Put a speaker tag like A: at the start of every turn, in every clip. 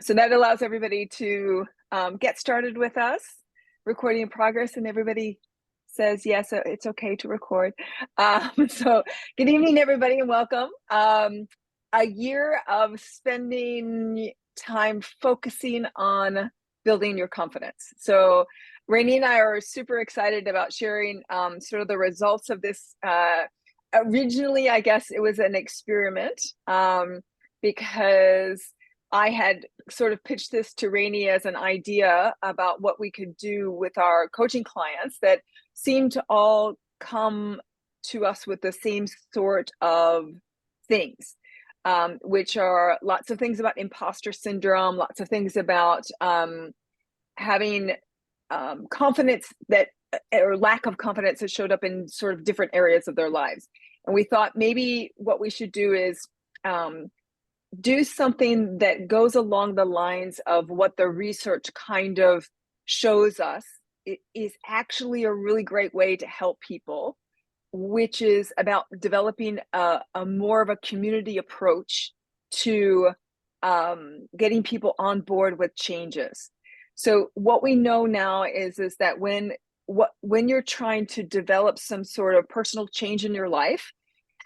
A: So that allows everybody to get started with us, recording in progress, and everybody says yes, it's okay to record. So good evening, everybody, and welcome. A year of spending time focusing on building your confidence. So Rainey and I are super excited about sharing sort of the results of this. Originally, I guess it was an experiment because I had sort of pitched this to Rainey as an idea about what we could do with our coaching clients that seemed to all come to us with the same sort of things, which are lots of things about imposter syndrome, lots of things about having confidence that, or lack of confidence that showed up in sort of different areas of their lives. And we thought maybe what we should do is do something that goes along the lines of what the research kind of shows us it is actually a really great way to help people, which is about developing a more of a community approach to getting people on board with changes. So what we know now is that when you're trying to develop some sort of personal change in your life,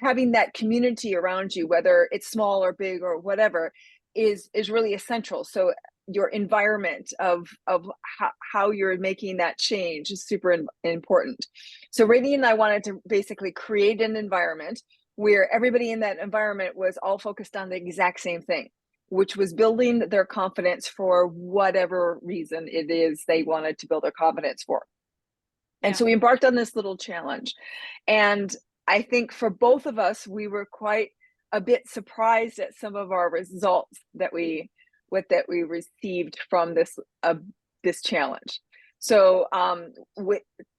A: having that community around you, whether it's small or big or whatever, is really essential. So your environment of how you're making that change is super important. So Rainey and I wanted to basically create an environment where everybody in that environment was all focused on the exact same thing, which was building their confidence for whatever reason it is they wanted to build their confidence for. And so we embarked on this little challenge. And I think for both of us, we were quite a bit surprised at some of our results that we received from this challenge. So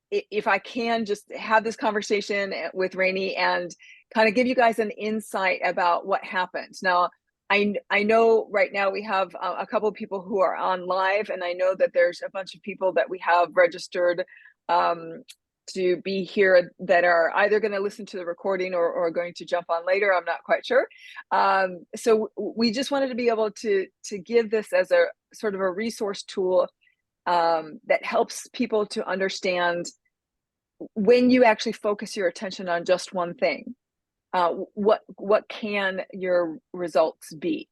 A: if I can just have this conversation with Rainey and kind of give you guys an insight about what happened. Now, I know right now we have a couple of people who are on live, and I know that there's a bunch of people that we have registered to be here that are either going to listen to the recording or going to jump on later. I'm not quite sure. So we just wanted to be able to give this as a sort of a resource tool that helps people to understand when you actually focus your attention on just one thing, what can your results be.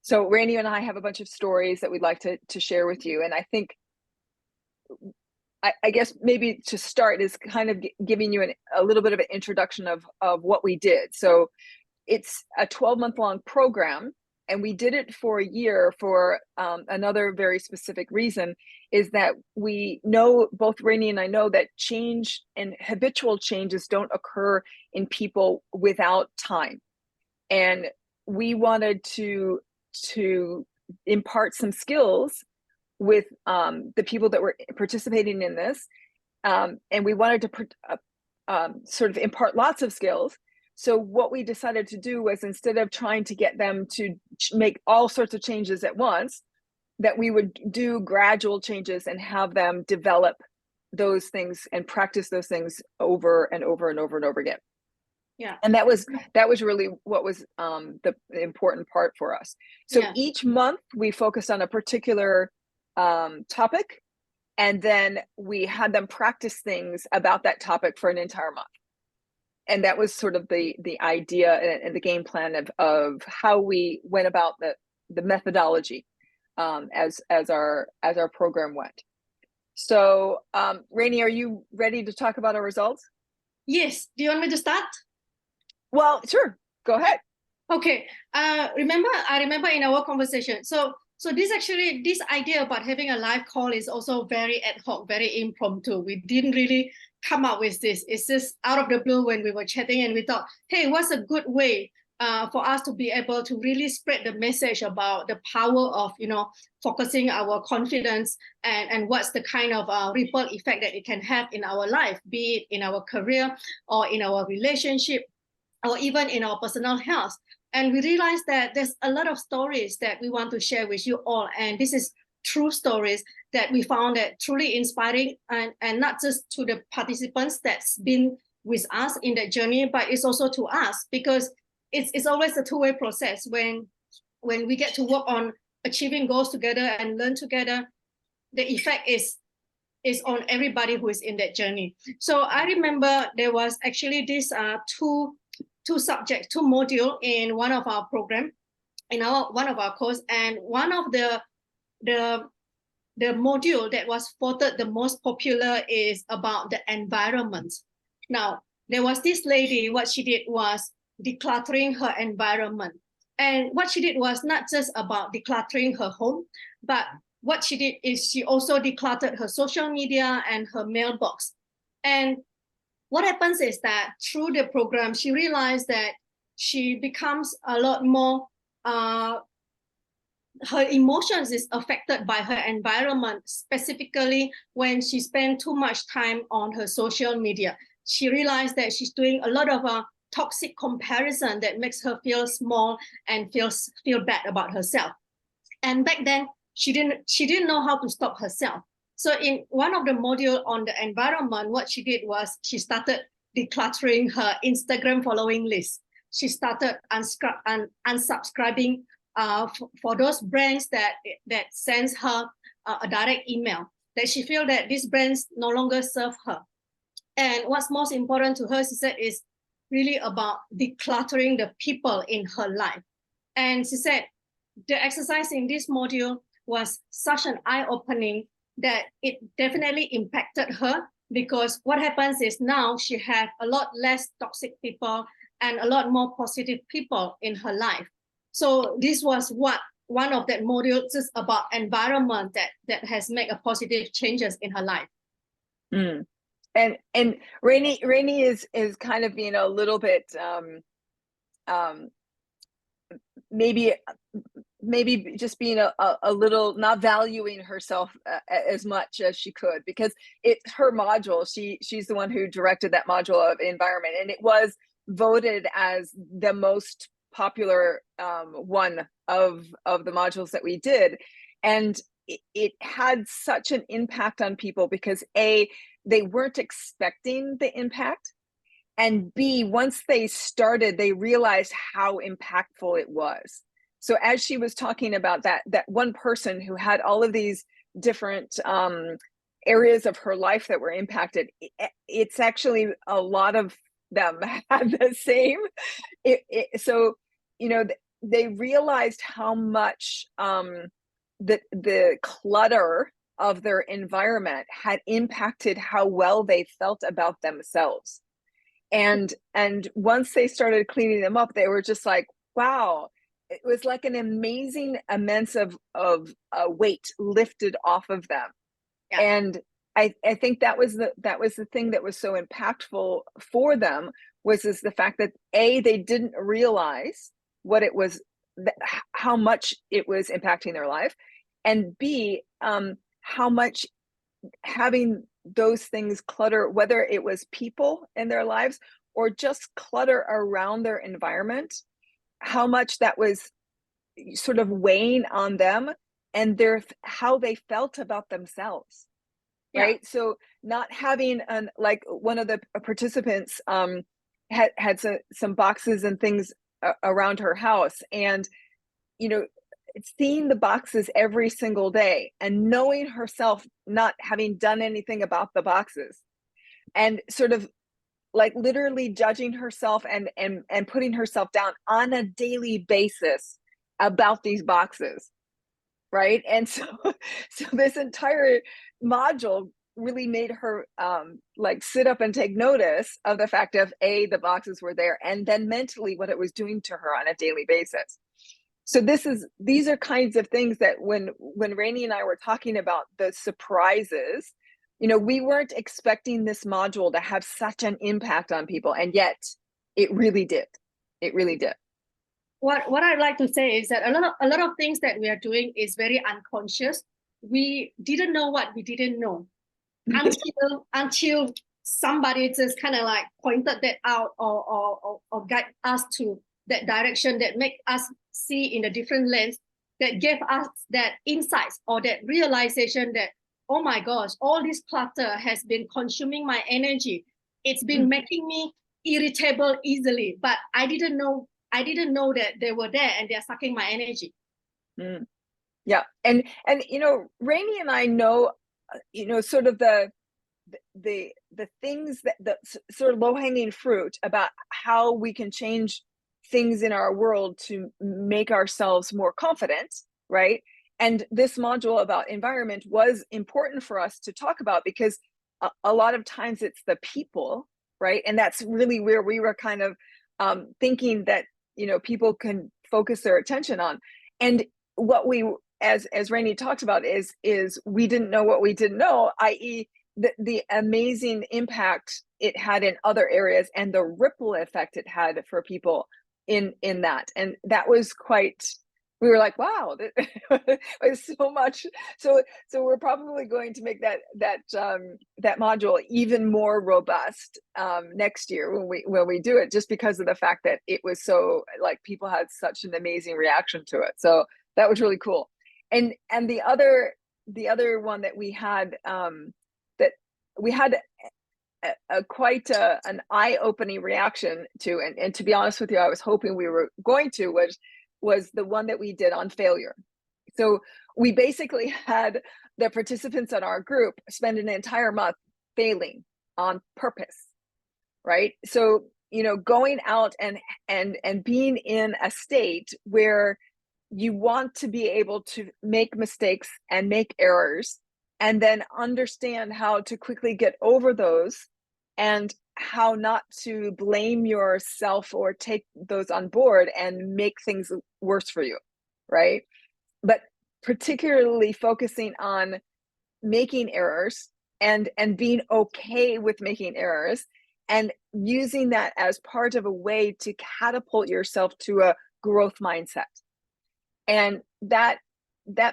A: So Rainey and I have a bunch of stories that we'd like to share with you. And I think I guess maybe to start is kind of giving you a little bit of an introduction of what we did. So it's a 12-month long program, and we did it for a year for another very specific reason, is that we know, both Rainey and I know, that change and habitual changes don't occur in people without time. And we wanted to impart some skills with the people that were participating in this. And we wanted to sort of impart lots of skills. So what we decided to do was, instead of trying to get them to make all sorts of changes at once, that we would do gradual changes and have them develop those things and practice those things over and over and over and over again.
B: Yeah.
A: And that was really what was the important part for us. So each month we focused on a particular topic, and then we had them practice things about that topic for an entire month. And that was sort of the idea and the game plan of how we went about the methodology as our program went. So Rainey, are you ready to talk about our results?
B: Yes. Do you want me to start?
A: Well, sure, go ahead.
B: Okay. I remember in our conversation, so this idea about having a live call is also very ad hoc, very impromptu. We didn't really come up with this. It's just out of the blue when we were chatting, and we thought, hey, what's a good way for us to be able to really spread the message about the power of, focusing our confidence and what's the kind of ripple effect that it can have in our life, be it in our career or in our relationship or even in our personal health. And we realized that there's a lot of stories that we want to share with you all. And this is true stories that we found that truly inspiring, and not just to the participants that's been with us in that journey, but it's also to us, because it's always a two-way process. When we get to work on achieving goals together and learn together, the effect is on everybody who is in that journey. So I remember there was actually this two subjects, two module in one of our program, in one of our course, and one of the module that was voted the most popular is about the environment. Now, there was this lady, what she did was decluttering her environment. And what she did was not just about decluttering her home, but what she did is she also decluttered her social media and her mailbox. And what happens is that through the program, she realized that she becomes a lot more, her emotions is affected by her environment, specifically when she spent too much time on her social media. She realized that she's doing a lot of toxic comparison that makes her feel small and feel bad about herself. And back then, she didn't know how to stop herself. So in one of the module on the environment, what she did was she started decluttering her Instagram following list. She started unsubscribing for those brands that sends her a direct email, that she feel that these brands no longer serve her. And what's most important to her, she said, is really about decluttering the people in her life. And she said the exercise in this module was such an eye-opening that it definitely impacted her, because what happens is now she has a lot less toxic people and a lot more positive people in her life. So this was one of that modules just about environment that has made a positive changes in her life.
A: Mm. And Rainey is kind of being a little bit maybe just being a little not valuing herself as much as she could, because it's her module. She's the one who directed that module of environment, and it was voted as the most popular one of the modules that we did. And it had such an impact on people because A, they weren't expecting the impact, and B, once they started, they realized how impactful it was. So as she was talking about that one person who had all of these different areas of her life that were impacted, it's actually a lot of them had the same. So, you know, they realized how much the clutter of their environment had impacted how well they felt about themselves. And once they started cleaning them up, they were just like, wow, it was like an amazing immense of weight lifted off of them. Yeah. And I think that was the thing that was so impactful for them, was the fact that A, they didn't realize what it was, how much it was impacting their life, and B, how much having those things clutter, whether it was people in their lives or just clutter around their environment, how much that was sort of weighing on them and how they felt about themselves. Yeah. Right. So not having like one of the participants had some boxes and things around her house, and you know, seeing the boxes every single day and knowing herself not having done anything about the boxes, and sort of like literally judging herself and putting herself down on a daily basis about these boxes, right? And so this entire module really made her like sit up and take notice of the fact of A, the boxes were there, and then mentally what it was doing to her on a daily basis. So these are kinds of things that when Rainey and I were talking about the surprises, you know, we weren't expecting this module to have such an impact on people, and yet it really did. It really did.
B: What I'd like to say is that a lot of things that we are doing is very unconscious. We didn't know what we didn't know until somebody just kind of like pointed that out or guide us to that direction, that make us see in a different lens, that gave us that insights or that realization that, oh my gosh, all this clutter has been consuming my energy. It's been making me irritable easily, but I didn't know that they were there and they're sucking my energy.
A: Yeah. And Rainey and I know, sort of the things that the sort of low-hanging fruit about how we can change things in our world to make ourselves more confident, right? And this module about environment was important for us to talk about because a lot of times it's the people, right? And that's really where we were kind of thinking that people can focus their attention on. And what we, as Rainey talked about, is we didn't know what we didn't know, i.e., the amazing impact it had in other areas and the ripple effect it had for people in that. And that was quite, we were like, wow, that was so much. So we're probably going to make that module even more robust next year when we do it, just because of the fact that it was so, like, people had such an amazing reaction to it. So that was really cool. And the other one that we had, that we had quite an eye-opening reaction to, and to be honest with you, I was hoping we were going to, was the one that we did on failure. So we basically had the participants in our group spend an entire month failing on purpose, right? So going out and being in a state where you want to be able to make mistakes and make errors, and then understand how to quickly get over those, and how not to blame yourself or take those on board and make things worse for you, right? But particularly focusing on making errors and being okay with making errors, and using that as part of a way to catapult yourself to a growth mindset. And that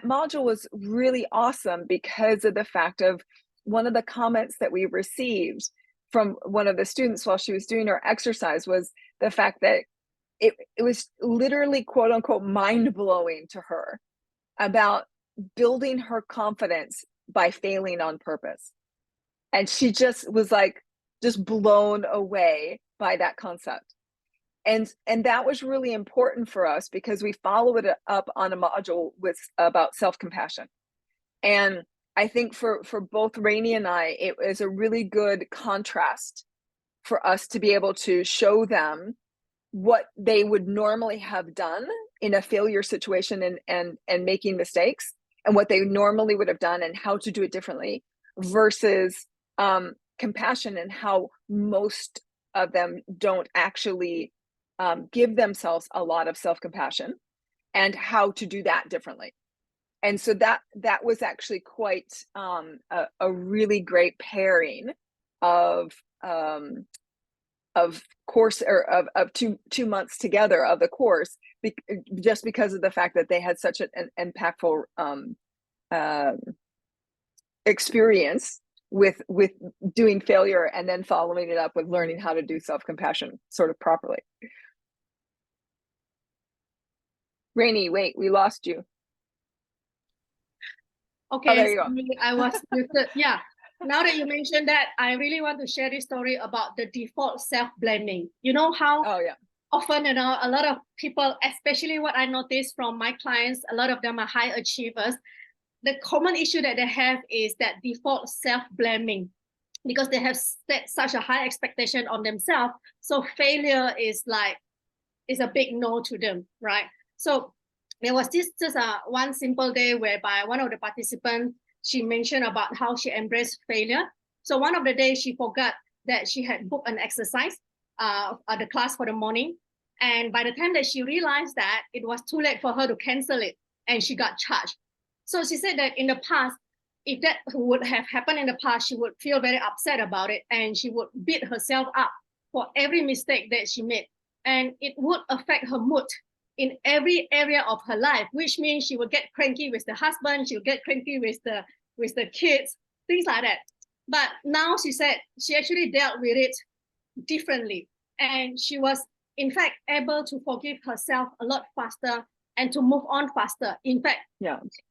A: module was really awesome because of the fact of one of the comments that we received from one of the students while she was doing her exercise was the fact that it was literally, quote unquote, mind-blowing to her about building her confidence by failing on purpose. And she just was like, just blown away by that concept. And that was really important for us because we followed it up on a module about self-compassion. And I think for both Rainey and I, it was a really good contrast for us to be able to show them what they would normally have done in a failure situation and making mistakes, and what they normally would have done and how to do it differently, versus compassion and how most of them don't actually give themselves a lot of self-compassion, and how to do that differently. And so that was actually quite a really great pairing of course, or of 2 months together of the course, just because of the fact that they had such an impactful experience with doing failure, and then following it up with learning how to do self-compassion sort of properly. Rainey, wait, we lost you.
B: Okay,
A: oh, there you go.
B: I was muted. Yeah. Now that you mentioned that, I really want to share this story about the default self-blaming. You know how often, a lot of people, especially what I noticed from my clients, a lot of them are high achievers. The common issue that they have is that default self-blaming, because they have set such a high expectation on themselves. So failure is a big no to them, right? So there was just one simple day whereby one of the participants, she mentioned about how she embraced failure. So one of the days she forgot that she had booked an exercise at the class for the morning. And by the time that she realized that, it was too late for her to cancel it, and she got charged. So she said that in the past, if that would have happened in the past, she would feel very upset about it, and she would beat herself up for every mistake that she made. And it would affect her mood in every area of her life, which means she would get cranky with the husband, she'll get cranky with the kids, things like that. But now she said she actually dealt with it differently. And she was, in fact, able to forgive herself a lot faster and to move on faster. In fact,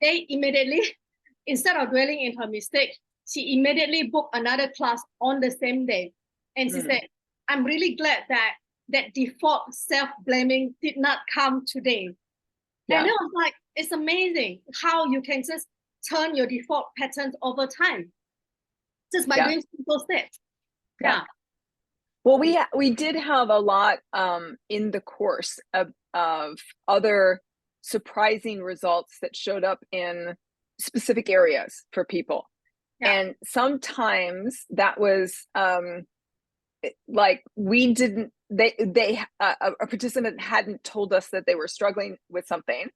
B: they immediately, instead of dwelling in her mistake, she immediately booked another class on the same day. And she said, I'm really glad that default self-blaming did not come today.
A: Yeah.
B: And it was like, it's amazing how you can just turn your default patterns over time just by doing simple steps. Yeah.
A: Well, we did have a lot in the course of other surprising results that showed up in specific areas for people.
B: Yeah.
A: And sometimes that was like we didn't they a participant hadn't told us that they were struggling with something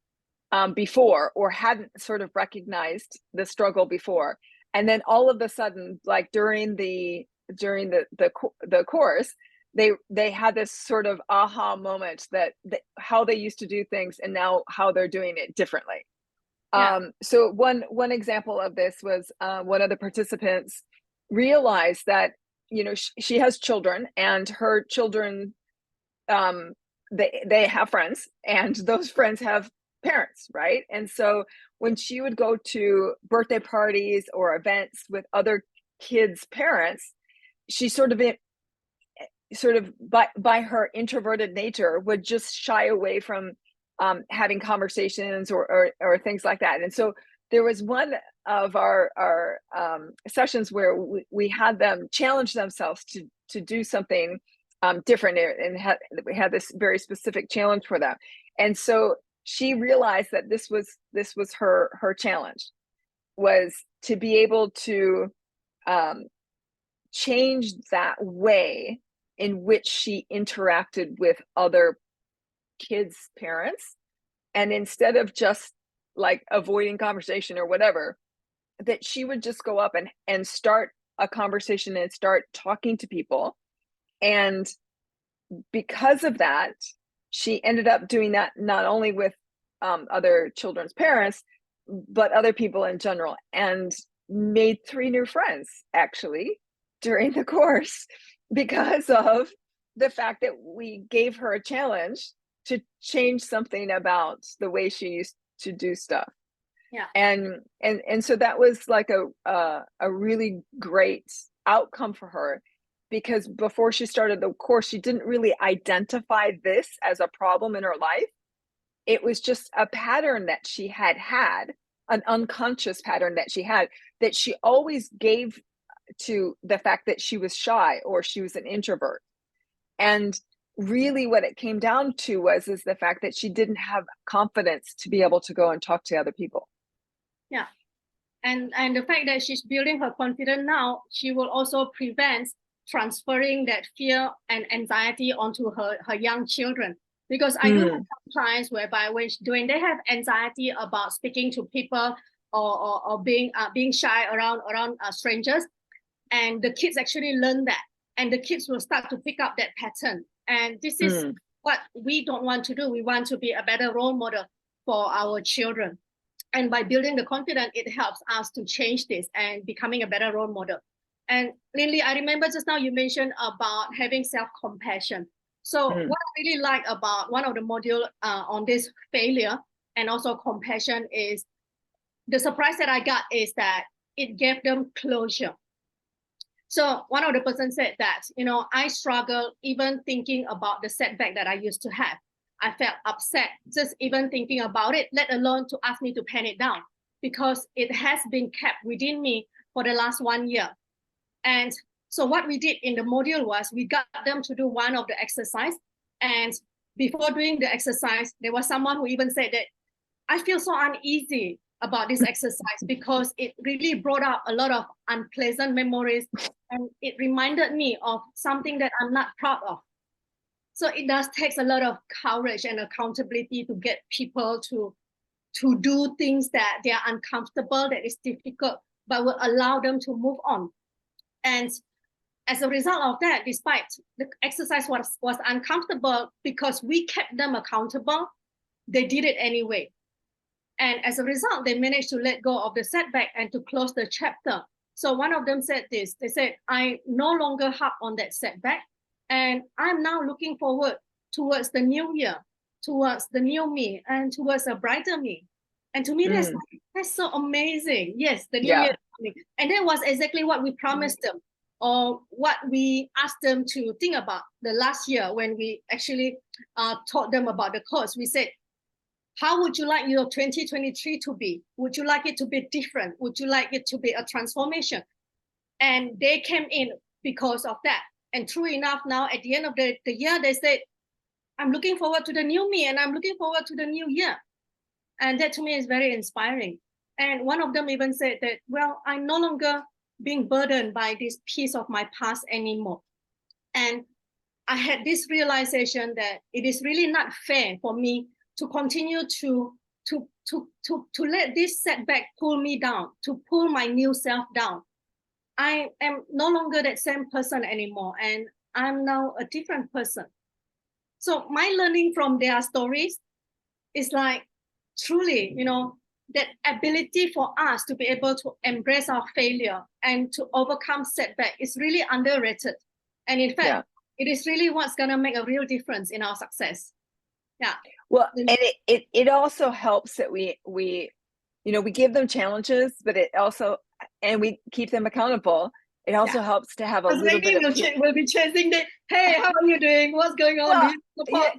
A: before, or hadn't sort of recognized the struggle before, and then all of a sudden, like during the course, they had this sort of aha moment that how they used to do things and now how they're doing it differently. So one example of this was one of the participants realized that, you know, she has children, and her children, they have friends, and those friends have parents, right? And so when she would go to birthday parties or events with other kids' parents, she sort of by her introverted nature would just shy away from having conversations or things like that. And so there was one of our sessions where we had them challenge themselves to do something different, and we had this very specific challenge for them. And so she realized that this was her challenge, was to be able to change that way in which she interacted with other kids' parents. And instead of just like avoiding conversation or whatever, that she would just go up and start a conversation and start talking to people. And because of that, she ended up doing that not only with other children's parents, but other people in general, and made 3 new friends actually during the course, because of the fact that we gave her a challenge to change something about the way she used to do stuff.
B: Yeah.
A: And so that was like a really great outcome for her, because before she started the course, she didn't really identify this as a problem in her life. It was just a pattern that she had, an unconscious pattern that she had, that she always gave to the fact that she was shy or she was an introvert. And really what it came down to is the fact that she didn't have confidence to be able to go and talk to other people.
B: Yeah. And the fact that she's building her confidence now, she will also prevent transferring that fear and anxiety onto her young children. Because I do have some clients whereby when they have anxiety about speaking to people or being shy around strangers, and the kids actually learn that, and the kids will start to pick up that pattern. And this is what we don't want to do. We want to be a better role model for our children. And by building the confidence, it helps us to change this and becoming a better role model. And Lin-Li, I remember just now you mentioned about having self-compassion. So what I really like about one of the modules on this failure and also compassion is the surprise that I got is that it gave them closure. So one of the person said that, you know, I struggle even thinking about the setback that I used to have. I felt upset just even thinking about it, let alone to ask me to pen it down, because it has been kept within me for the last 1 year. And so what we did in the module was we got them to do one of the exercise. And before doing the exercise, there was someone who even said that I feel so uneasy about this exercise because it really brought up a lot of unpleasant memories, and it reminded me of something that I'm not proud of. So it does take a lot of courage and accountability to get people to do things that they are uncomfortable, that is difficult, but will allow them to move on. And as a result of that, despite the exercise was uncomfortable, because we kept them accountable, they did it anyway. And as a result, they managed to let go of the setback and to close the chapter. So one of them said this, they said, I no longer harp on that setback, and I'm now looking forward towards the new year, towards the new me, and towards a brighter me. And to me, that's so amazing. Yes, the new year. And that was exactly what we promised them, or what we asked them to think about the last year when we actually taught them about the course. We said, how would you like your 2023 to be? Would you like it to be different? Would you like it to be a transformation? And they came in because of that. And true enough, now at the end of the year, they said, I'm looking forward to the new me and I'm looking forward to the new year. And that to me is very inspiring. And one of them even said that, well, I'm no longer being burdened by this piece of my past anymore. And I had this realization that it is really not fair for me to continue to let this setback pull me down, to pull my new self down. I am no longer that same person anymore, and I'm now a different person. So my learning from their stories is like truly, that ability for us to be able to embrace our failure and to overcome setback is really underrated. And in fact, it is really what's going to make a real difference in our success. Yeah.
A: Well, and it also helps that we give them challenges, but it also, and we keep them accountable. It also helps to have a little bit of
B: we'll be chasing the, hey, how are you doing? What's going on?
A: Well,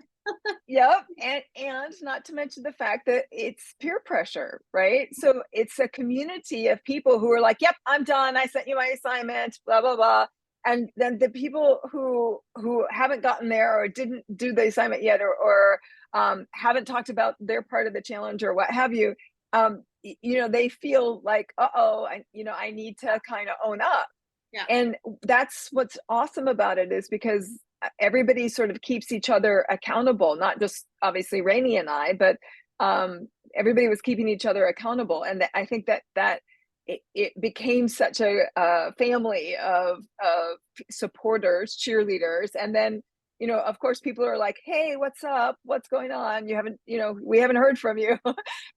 A: yep. And not to mention the fact that it's peer pressure, right? So it's a community of people who are like, yep, I'm done. I sent you my assignment, blah, blah, blah. And then the people who haven't gotten there or didn't do the assignment yet, or haven't talked about their part of the challenge or what have you, they feel like, I need to kind of own up.
B: Yeah.
A: And that's what's awesome about it, is because everybody sort of keeps each other accountable, not just obviously Rainey and I, but everybody was keeping each other accountable. And I think that it became such a family of supporters, cheerleaders. And then, of course, people are like, hey, what's up? What's going on? We haven't heard from you.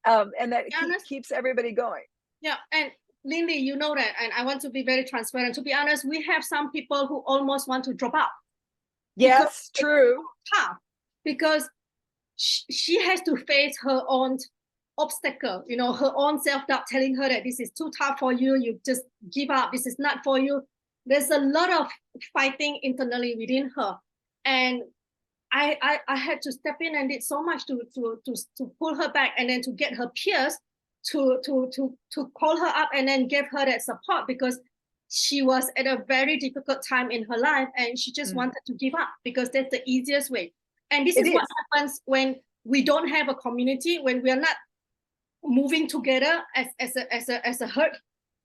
A: And that keeps everybody going.
B: Yeah. And Lindy, you know that, and I want to be very transparent. To be honest, we have some people who almost want to drop out.
A: Yes, true.
B: Tough, because she has to face her own obstacle, her own self-doubt telling her that this is too tough for you, you just give up, this is not for you. There's a lot of fighting internally within her. And I had to step in and did so much to pull her back, and then to get her peers to call her up and then give her that support, because she was at a very difficult time in her life and she just wanted to give up, because that's the easiest way. And this is what happens when we don't have a community, when we are not moving together as a herd.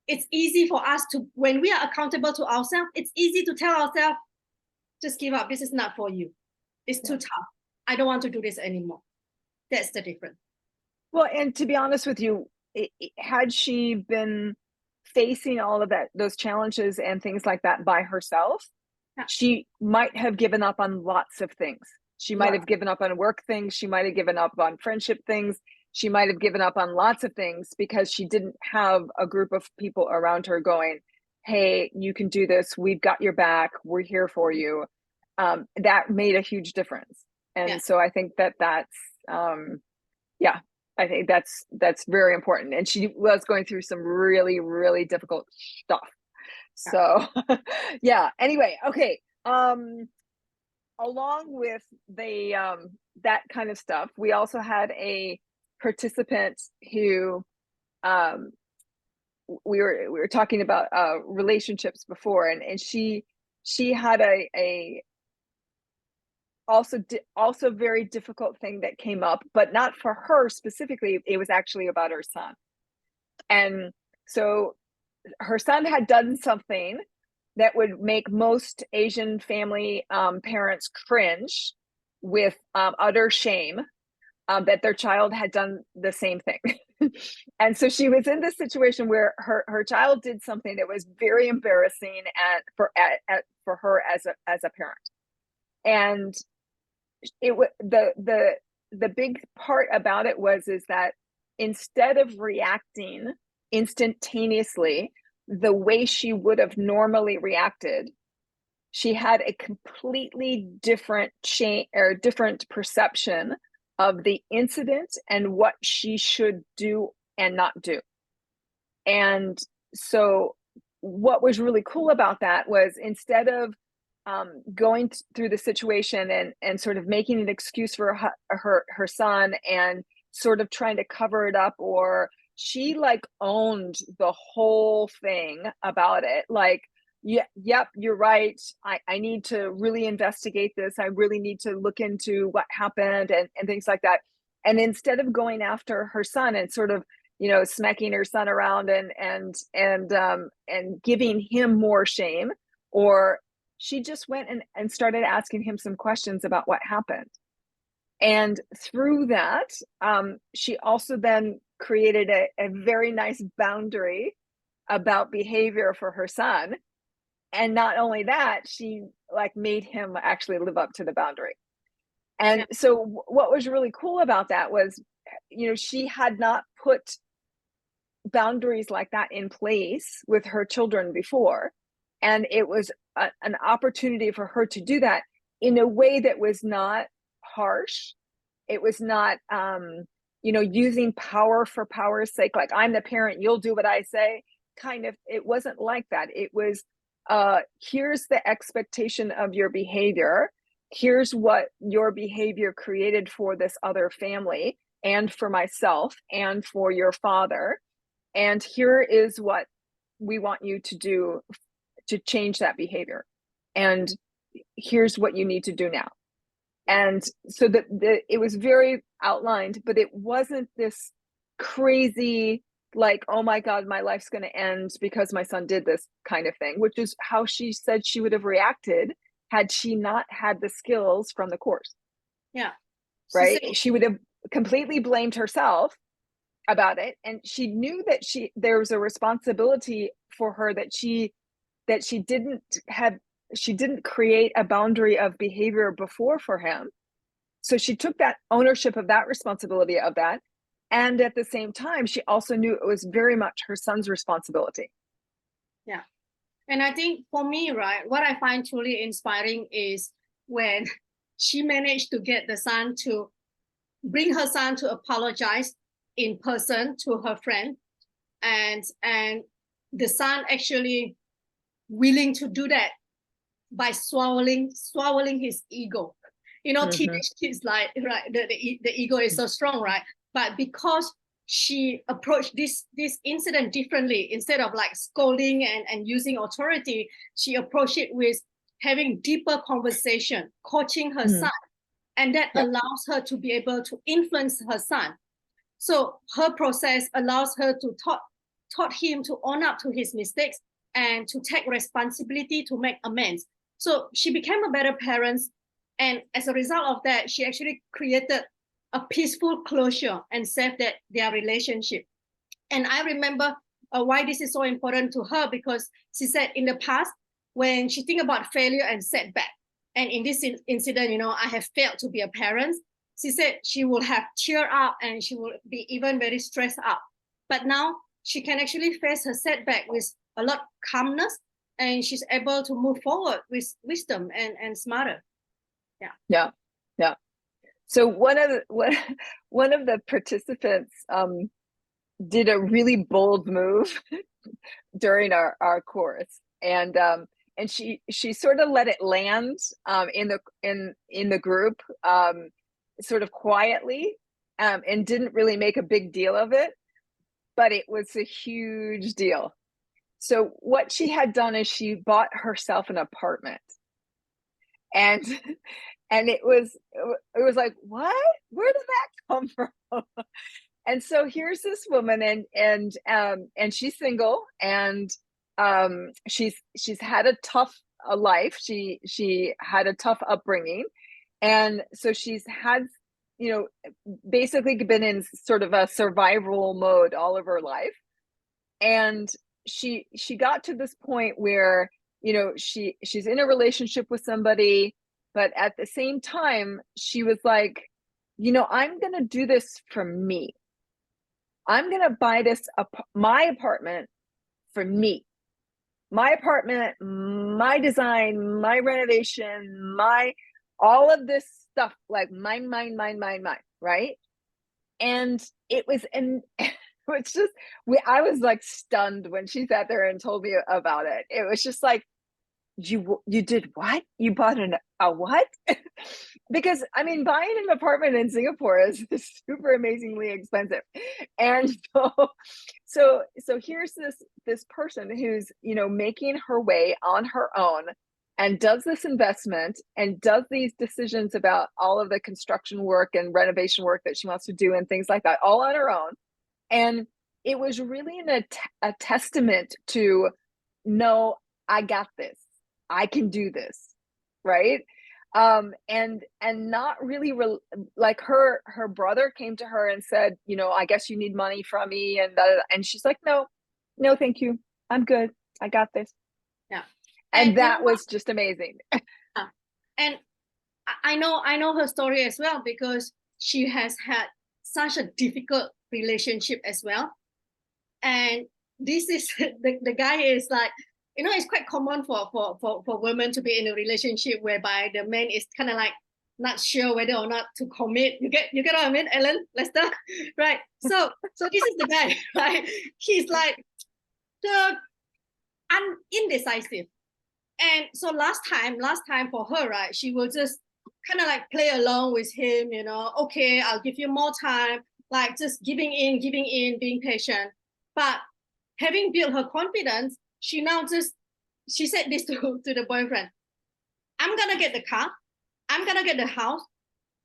B: It's easy for us to, when we are accountable to ourselves, it's easy to tell ourselves, just give up, this is not for you, it's too tough, I don't want to do this anymore. That's the difference.
A: Well, and to be honest with you, had she been facing all of those challenges and things like that by herself, she might have given up on lots of things. She might have given up on work things. She might have given up on friendship things. She might have given up on lots of things because she didn't have a group of people around her going, hey, you can do this. We've got your back. We're here for you. That made a huge difference. And so I think that's, I think that's very important. And she was going through some really, really difficult stuff. So anyway, okay. Along with the that kind of stuff, we also had a participant who we were talking about relationships before, and she had a also very difficult thing that came up, but not for her specifically. It was actually about her son. And so her son had done something that would make most Asian family parents cringe with utter shame, that their child had done the same thing. And so she was in this situation where her child did something that was very embarrassing for her as a parent. And the big part about it is that instead of reacting instantaneously the way she would have normally reacted, she had a completely different different perception of the incident and what she should do and not do. And so what was really cool about that was, instead of going through the situation and sort of making an excuse for her son and sort of trying to cover it up, or she like owned the whole thing about it. Like, yeah, yep, you're right. I need to really investigate this. I really need to look into what happened and things like that. And instead of going after her son and sort of, smacking her son around and giving him more shame, or she just went and started asking him some questions about what happened. And through that, she also then created a very nice boundary about behavior for her son. And not only that, she like made him actually live up to the boundary. And so what was really cool about that was, she had not put boundaries like that in place with her children before. And it was an opportunity for her to do that in a way that was not harsh. It was not, using power for power's sake, like I'm the parent, you'll do what I say. Kind of, it wasn't like that. It was, here's the expectation of your behavior. Here's what your behavior created for this other family and for myself and for your father. And here is what we want you to do to change that behavior. And here's what you need to do now. And so it was very outlined, but it wasn't this crazy, like, oh my God, my life's going to end because my son did this kind of thing, which is how she said she would have reacted had she not had the skills from the course.
B: Yeah.
A: Right. She would have completely blamed herself about it. And she knew that there was a responsibility for her that she didn't create a boundary of behavior before for him. So she took that ownership of that responsibility of that. And at the same time, she also knew it was very much her son's responsibility.
B: Yeah. And I think for me, right, what I find truly inspiring is when she managed to get bring her son to apologize in person to her friend, and the son actually willing to do that by swallowing his ego. Teenage kids, like, right, the ego is so strong, right? But because she approached this incident differently, instead of like scolding and using authority, she approached it with having deeper conversation, coaching her son, and that allows her to be able to influence her son. So her process allows her to taught him to own up to his mistakes and to take responsibility to make amends. So she became a better parent. And as a result of that, she actually created a peaceful closure and saved their relationship. And I remember why this is so important to her, because she said in the past, when she think about failure and setback, and in this incident, I have failed to be a parent, she said she will have tear up and she will be even very stressed out. But now she can actually face her setback with a lot of calmness, and she's able to move forward with wisdom and smarter.
A: Yeah. So one of the participants did a really bold move during our course, and she sort of let it land in the group sort of quietly, and didn't really make a big deal of it, but it was a huge deal. So what she had done is she bought herself an apartment, and it was like, what? Where did that come from? And so here's this woman, and she's single, and she's had a tough life. She had a tough upbringing, and so she's had, basically been in sort of a survival mode all of her life. And she got to this point where, she's in a relationship with somebody, but at the same time, she was like, I'm going to do this for me. I'm going to buy my apartment for me. My apartment, my design, my renovation, all of this stuff, like mine, right? And it was, it's just, I was like stunned when she sat there and told me about it. It was just like, You did what? You bought a what? Because I mean, buying an apartment in Singapore is super amazingly expensive. And so here's this person who's, you know, making her way on her own and does this investment and does these decisions about all of the construction work and renovation work that she wants to do and things like that, all on her own. And it was really a testament to, no, I got this. I can do this, right? And not really like her brother came to her and said, you know, I guess you need money from me, and and she's like, no, no, thank you, I'm good, I got this.
B: Yeah.
A: And that was just amazing.
B: And I know her story as well, because she has had such a difficult relationship as well. And this is the guy is like, you know, it's quite common for women to be in a relationship whereby the man is kind of like not sure whether or not to commit. You get what I mean, Ellen, Lester? Right. So this is the guy, right? He's like the indecisive. And so last time for her, right, she will just kind of like play along with him, you know, okay, I'll give you more time, like just giving in, being patient. But having built her confidence, she said this to the boyfriend, I'm gonna get the car, I'm gonna get the house,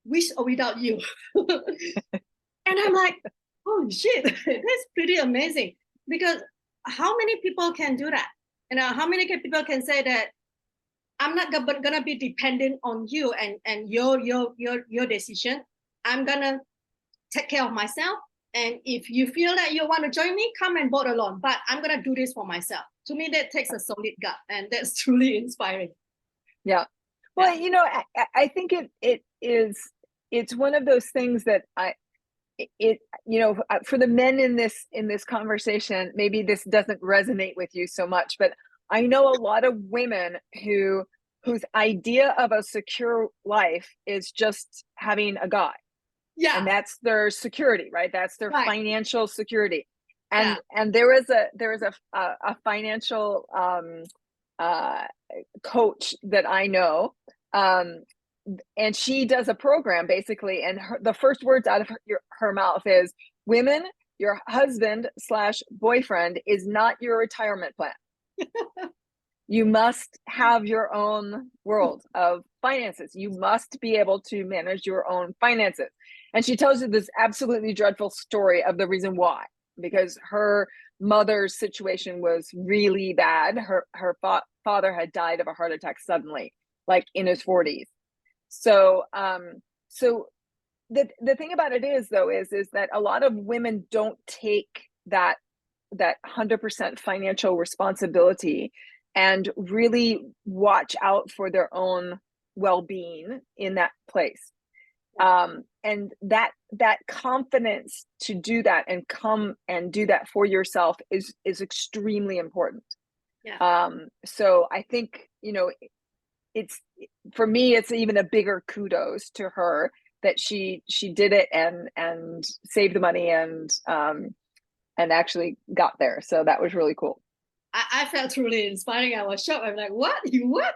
B: with or without you. And I'm like, holy shit, that's pretty amazing. Because how many people can do that? You know, how many people can say that I'm not gonna be dependent on you and your decision. I'm gonna take care of myself. And if you feel that you want to join me, come and boat along. But I'm gonna do this for myself. To me, that takes a solid gut, and that's truly inspiring.
A: Yeah. Well, you know, I think it's one of those things that you know, for the men in this conversation, maybe this doesn't resonate with you so much, but I know a lot of women whose idea of a secure life is just having a guy.
B: Yeah.
A: And that's their security, right? That's their
B: right.
A: financial security. And there is a financial coach that I know, and she does a program basically, and the first words out of her mouth is, women, your husband / boyfriend is not your retirement plan. You must have your own world of finances. You must be able to manage your own finances. And she tells you this absolutely dreadful story of the reason why, because her mother's situation was really bad. Her father had died of a heart attack suddenly, like in his 40s. So the thing about it is that a lot of women don't take that 100% financial responsibility and really watch out for their own well-being in that place. And that confidence to do that and come and do that for yourself is extremely important.
B: Yeah.
A: So I think, you know, it's, for me, it's even a bigger kudos to her that she did it and saved the money and actually got there. So that was really cool.
B: I felt truly inspiring. I was shocked. I'm like, what? You what?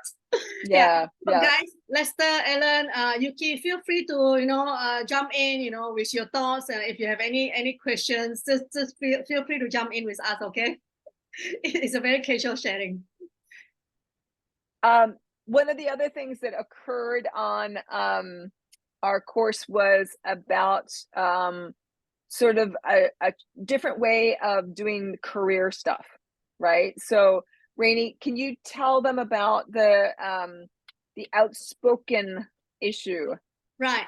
A: Yeah.
B: So guys, Lester, Ellen, Yuki, feel free to, you know, jump in, you know, with your thoughts. And if you have any questions, just feel free to jump in with us, okay? It's a very casual sharing.
A: One of the other things that occurred on our course was about sort of a different way of doing career stuff, right? So Rainey, can you tell them about the outspoken issue?
B: Right.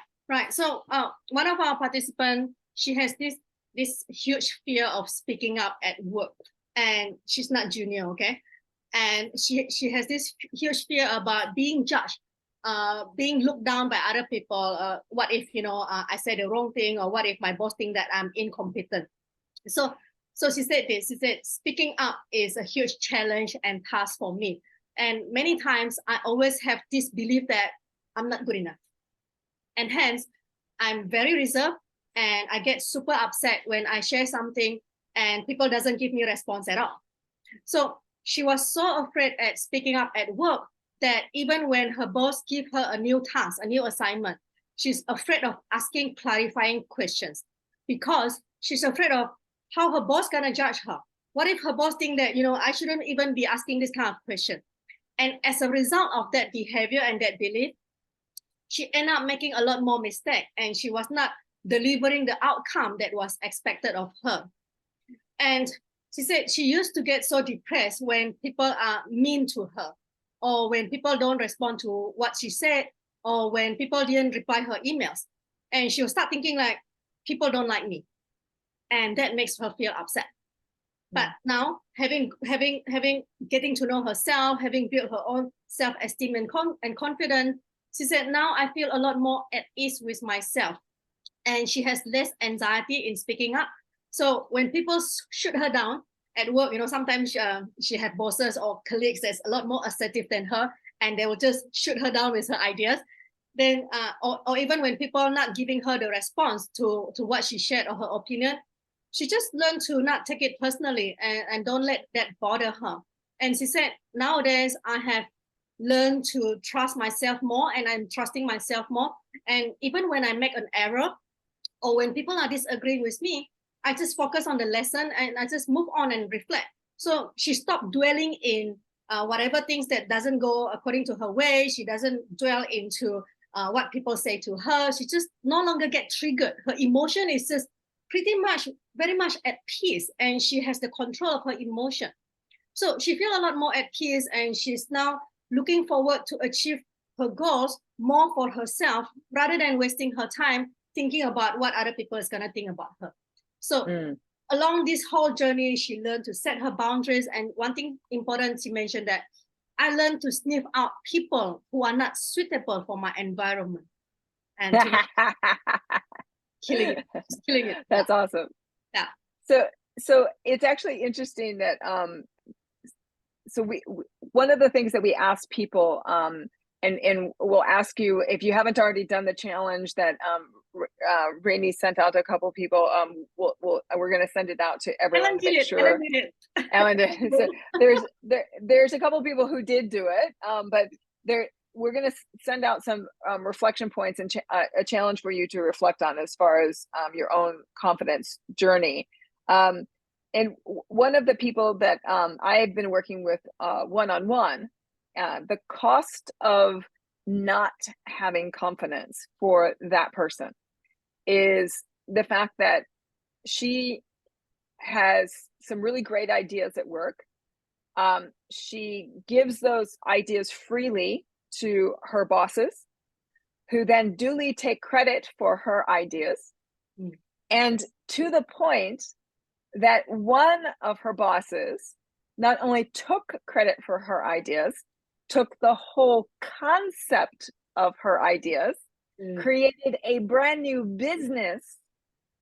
B: So one of our participants, she has this huge fear of speaking up at work, and she's not junior, okay? And she has this huge fear about being judged, being looked down by other people. What if, you know, I said the wrong thing, or what if my boss think that I'm incompetent? So she said this. She said, speaking up is a huge challenge and task for me. And many times I always have this belief that I'm not good enough. And hence, I'm very reserved, and I get super upset when I share something and people doesn't give me a response at all. So she was so afraid at speaking up at work that even when her boss give her a new task, a new assignment, she's afraid of asking clarifying questions because she's afraid of how her boss gonna judge her. What if her boss think that, I shouldn't even be asking this kind of question? And as a result of that behavior and that belief, she ended up making a lot more mistakes and she was not delivering the outcome that was expected of her. And she said she used to get so depressed when people are mean to her, or when people don't respond to what she said, or when people didn't reply her emails. And she will start thinking like, people don't like me. And that makes her feel upset. But now, getting to know herself, having built her own self-esteem and confidence, she said, now I feel a lot more at ease with myself. And she has less anxiety in speaking up. So when people shoot her down at work, sometimes she had bosses or colleagues that's a lot more assertive than her, and they will just shoot her down with her ideas. Then, or even when people are not giving her the response to what she shared or her opinion, she just learned to not take it personally and don't let that bother her. And she said, nowadays I have learned to trust myself more, and I'm trusting myself more. And even when I make an error or when people are disagreeing with me, I just focus on the lesson and I just move on and reflect. So she stopped dwelling in whatever things that doesn't go according to her way. She doesn't dwell into what people say to her. She just no longer get triggered. Her emotion is just very much at peace, and she has the control of her emotion. So she feels a lot more at peace, and she's now looking forward to achieve her goals more for herself rather than wasting her time thinking about what other people is going to think about her. So along this whole journey, she learned to set her boundaries. And one thing important, she mentioned that I learned to sniff out people who are not suitable for my environment. And killing it.
A: That's awesome.
B: Yeah.
A: So it's actually interesting that so we one of the things that we ask people and we'll ask you if you haven't already done the challenge that Rainey sent out to a couple of people. We're going to send it out to everyone. Ellen did. So there's a couple of people who did do it, but we're going to send out some reflection points and a challenge for you to reflect on as far as your own confidence journey. And one of the people that I have been working with one-on-one, the cost of not having confidence for that person is the fact that she has some really great ideas at work. She gives those ideas freely to her bosses, who then duly take credit for her ideas. And to the point that one of her bosses not only took credit for her ideas, took the whole concept of her ideas, created a brand new business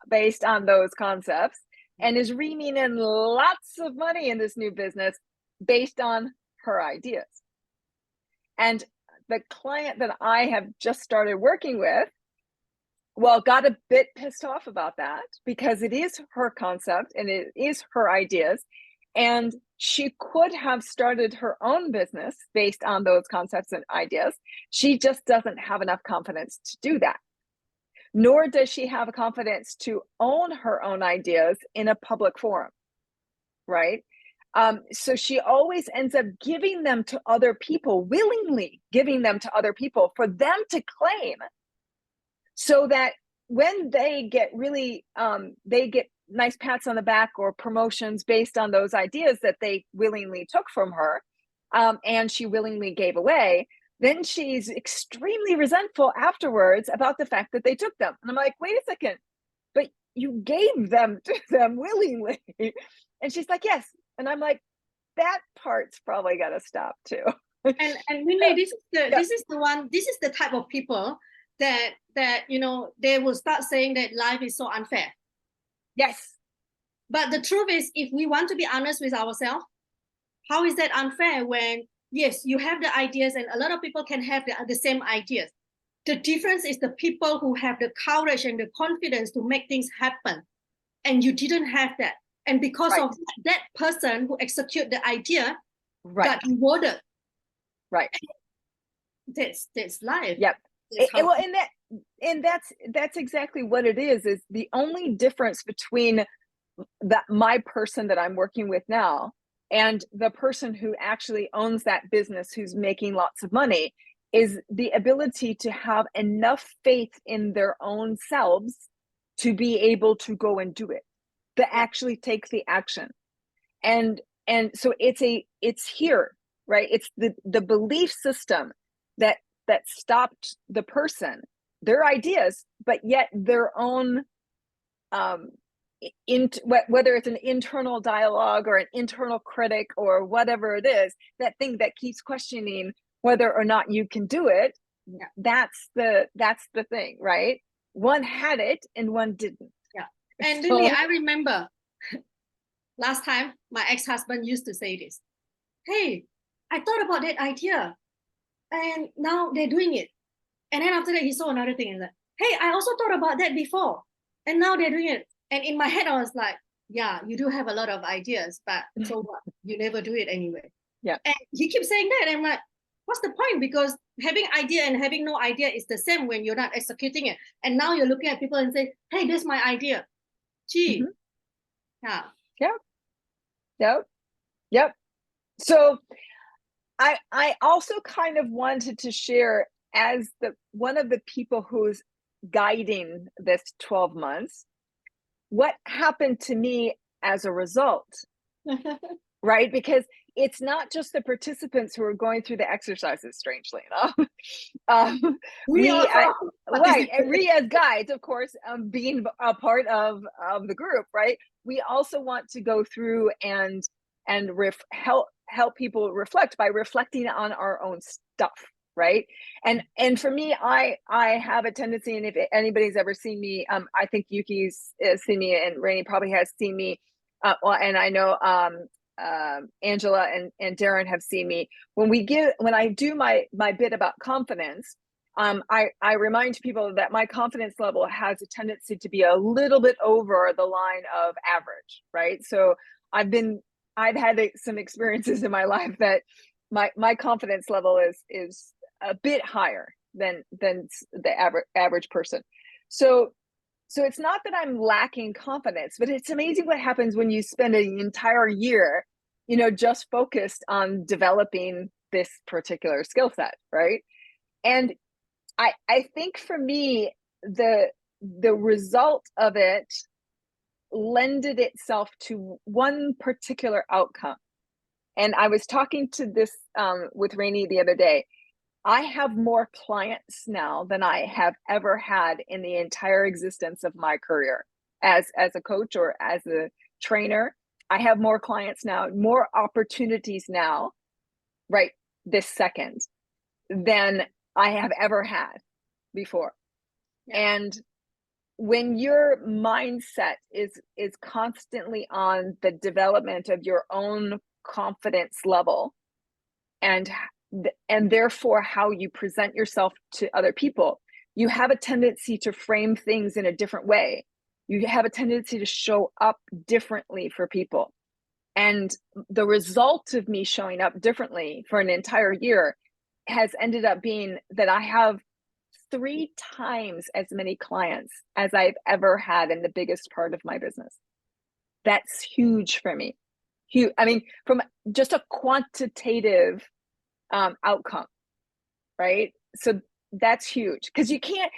A: based on those concepts, and is reaming in lots of money in this new business based on her ideas. And the client that I have just started working with, got a bit pissed off about that because it is her concept and it is her ideas. And she could have started her own business based on those concepts and ideas. She just doesn't have enough confidence to do that. Nor does she have a confidence to own her own ideas in a public forum, right? So she always ends up giving them to other people, willingly giving them to other people for them to claim, so that when they get really, they get nice pats on the back or promotions based on those ideas that they willingly took from her, and she willingly gave away, then she's extremely resentful afterwards about the fact that they took them. And I'm like, wait a second, but you gave them to them willingly. And she's like, yes. And I'm like, that part's probably got to stop too.
B: And really, this is the type of people that they will start saying that life is so unfair.
A: Yes.
B: But the truth is, if we want to be honest with ourselves, how is that unfair when, yes, you have the ideas and a lot of people can have the same ideas. The difference is the people who have the courage and the confidence to make things happen, and you didn't have that. And because of that person who execute the idea, got rewarded.
A: Right.
B: That's life.
A: Yep.
B: That's how-
A: Well, and that's exactly what it is the only difference between my person that I'm working with now and the person who actually owns that business, who's making lots of money, is the ability to have enough faith in their own selves to be able to go and do it, to actually take the action. And so it's here, right? It's the belief system that stopped the person, their ideas, but yet their own whether it's an internal dialogue or an internal critic or whatever it is, that thing that keeps questioning whether or not you can do it. That's the thing, right? One had it and one didn't.
B: And Lily, I remember last time my ex-husband used to say this, hey, I thought about that idea and now they're doing it. And then after that, he saw another thing and like, hey, I also thought about that before and now they're doing it. And in my head, I was like, yeah, you do have a lot of ideas, but so what? You never do it anyway.
A: Yeah.
B: And he keeps saying that. And I'm like, what's the point? Because having idea and having no idea is the same when you're not executing it. And now you're looking at people and say, hey, this is my idea. Gee.
A: Yeah. Yep. So I also kind of wanted to share, as one of the people who's guiding this 12 months, what happened to me as a result, right? Because it's not just the participants who are going through the exercises, strangely enough. Right, and we as guides, of course, being a part of the group, right? We also want to go through and help people reflect by reflecting on our own stuff, right? And for me, I have a tendency, and if anybody's ever seen me, I think Yuki's seen me, and Rainey probably has seen me, and I know Angela and Darren have seen me. When I do my bit about confidence, I remind people that my confidence level has a tendency to be a little bit over the line of average, right? So I've had some experiences in my life that my confidence level is a bit higher than the average person. So it's not that I'm lacking confidence, but it's amazing what happens when you spend an entire year, just focused on developing this particular skill set, right? And I think for me, the result of it lended itself to one particular outcome. And I was talking to this with Rainey the other day. I have more clients now than I have ever had in the entire existence of my career as a coach or as a trainer. I have more clients now, more opportunities now, right this second, than I have ever had before. And when your mindset is constantly on the development of your own confidence level, and therefore how you present yourself to other people, you have a tendency to frame things in a different way. You have a tendency to show up differently for people. And the result of me showing up differently for an entire year has ended up being that I have 3 times as many clients as I've ever had in the biggest part of my business. That's huge for me. Huge. I mean, from just a quantitative outcome, right? So that's huge, because you can't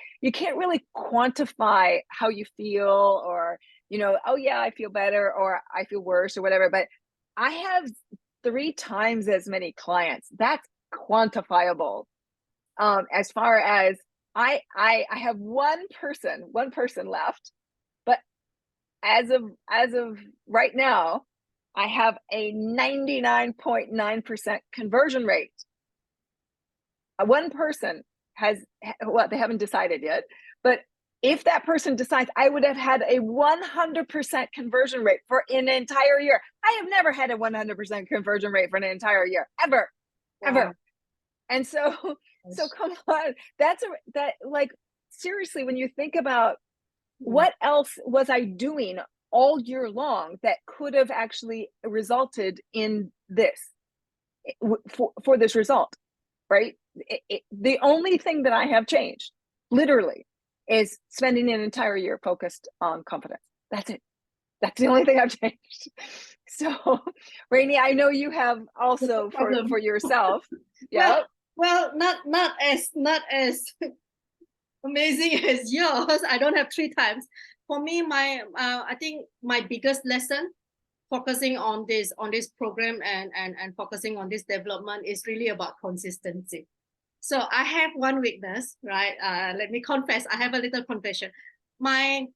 A: really quantify how you feel, or oh yeah, I feel better or I feel worse or whatever. But I have 3 times as many clients. That's quantifiable. As far as I have one person left, but as of right now, I have a 99.9% conversion rate. One person they haven't decided yet, but if that person decides, I would have had a 100% conversion rate for an entire year. I have never had a 100% conversion rate for an entire year, ever. And so come on, like, seriously, when you think about what else was I doing all year long that could have actually resulted in this, for this result, right? The only thing that I have changed, literally, is spending an entire year focused on confidence. That's it. That's the only thing I've changed. So, Rainey, I know you have also for yourself. Yeah.
B: Well, not as amazing as yours. I don't have 3 times. For me, I think my biggest lesson focusing on this program and focusing on this development is really about consistency. So I have one weakness, right? Let me confess, I have a little confession. My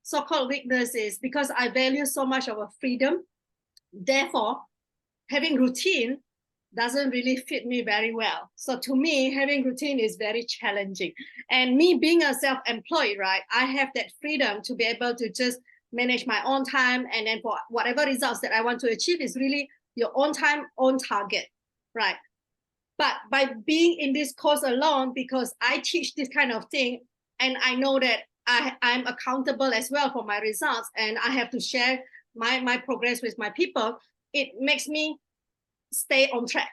B: so-called weakness is because I value so much of a freedom. Therefore, having routine doesn't really fit me very well. So to me, having routine is very challenging. And me being a self-employed, right? I have that freedom to be able to just manage my own time. And then for whatever results that I want to achieve is really your own time, own target, right? But by being in this course alone, because I teach this kind of thing, and I know that I'm accountable as well for my results, and I have to share my progress with my people, it makes me stay on track,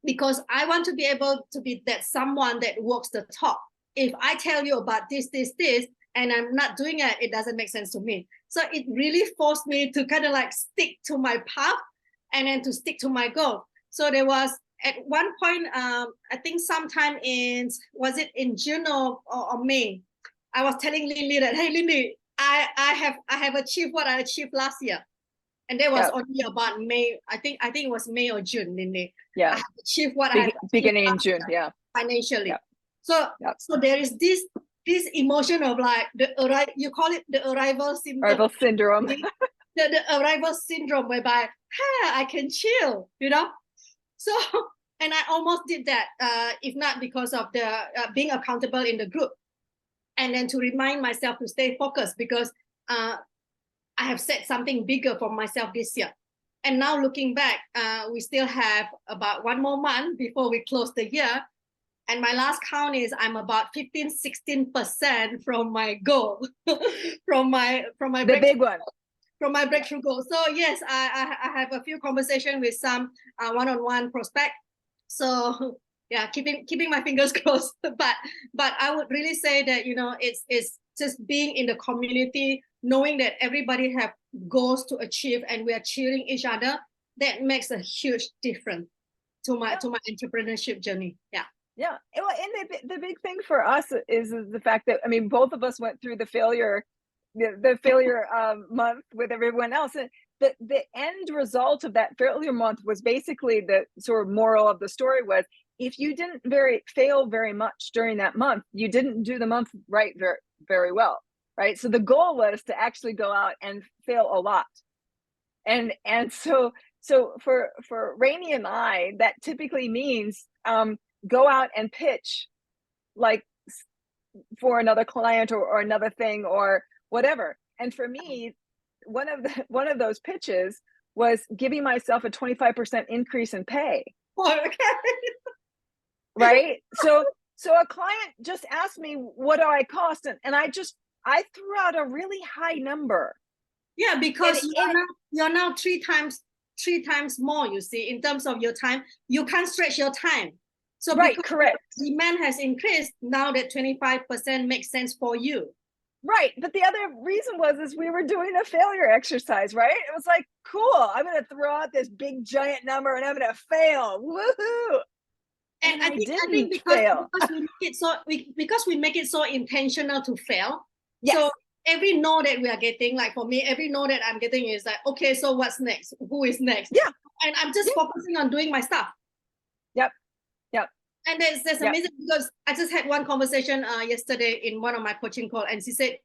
B: because I want to be able to be that someone that walks the talk. If I tell you about this, and I'm not doing it, it doesn't make sense to me. So it really forced me to kind of like stick to my path and then to stick to my goal. So there was at one point, I think sometime was it in June or May, I was telling Lily that, hey, Lily, I have achieved what I achieved last year. And that was only about May. I think it was May or June, Lily.
A: Yeah.
B: I have achieved what I have
A: beginning in June. Yeah.
B: Financially. Yeah. So there is this emotion of like you call it the arrival syndrome.
A: Arrival syndrome.
B: the arrival syndrome, whereby I can chill, you know. So, and I almost did that, if not because of the being accountable in the group, and then to remind myself to stay focused, because I have set something bigger for myself this year. And now looking back, we still have about 1 more month before we close the year. And my last count is I'm about 15-16% from my goal, from my
A: the big one.
B: From my breakthrough goal. So yes, I have a few conversations with some one-on-one prospect. So yeah, keeping my fingers crossed. But I would really say that, you know, it's just being in the community, knowing that everybody have goals to achieve and we are cheering each other. That makes a huge difference to my entrepreneurship journey. Yeah.
A: Yeah. Well, and the big thing for us is the fact that, I mean, both of us went through the failure month with everyone else. And the end result of that failure month was basically the sort of moral of the story was, if you didn't fail very much during that month, you didn't do the month right very, very well, right? So the goal was to actually go out and fail a lot. And so for Rainey and I, that typically means go out and pitch, like, for another client or another thing or whatever. And for me, one of those pitches was giving myself a 25% increase in pay.
B: Oh, okay.
A: Right? So a client just asked me, what do I cost? And I threw out a really high number.
B: Yeah, because you're now three times more, you see, in terms of your time. You can't stretch your time. So
A: right, correct.
B: Demand has increased. Now that 25% makes sense for you.
A: Right. But the other reason is we were doing a failure exercise, right? It was like, cool, I'm going to throw out this big giant number and I'm going to fail. Woohoo.
B: And I think because we make it so intentional to fail. Yes. So every no that we are getting, like for me, every no that I'm getting is like, okay, so what's next? Who is next?
A: Yeah.
B: And I'm just focusing on doing my stuff.
A: Yep.
B: And that's amazing, because I just had one conversation yesterday in one of my coaching calls, and she said,